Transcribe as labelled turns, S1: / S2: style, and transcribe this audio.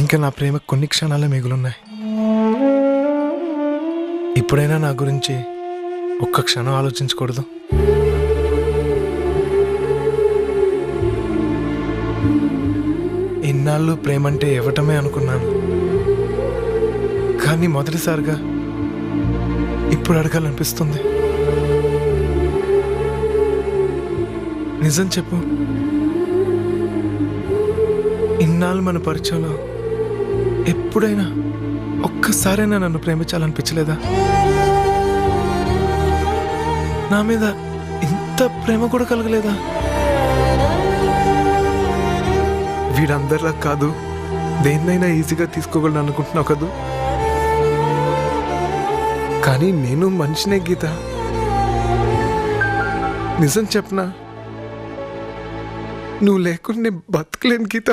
S1: ఇంకా నా ప్రేమ కొన్ని క్షణాలే మిగులున్నాయి. ఇప్పుడైనా నా గురించి ఒక్క క్షణం ఆలోచించకూడదు? ఇన్నాళ్ళు ప్రేమంటే ఇవ్వటమే అనుకున్నాను, కానీ మొదటిసారిగా ఇప్పుడు అడగాలనిపిస్తుంది. నిజం చెప్పు, ఇన్నాళ్ళు మన పరిచయంలో ఎప్పుడైనా ఒక్కసారైనా నన్ను ప్రేమించాలనిపించలేదా? నా మీద ఇంత ప్రేమ కూడా కలగలేదా? వీడందరిలా కాదు, దేన్నైనా ఈజీగా తీసుకోగలను అనుకుంటున్నావు కదూ. కానీ నేను మనిషినే గీత. నిజం చెప్పనా, నువ్వు లేకుండా నేను బతకలేను గీత.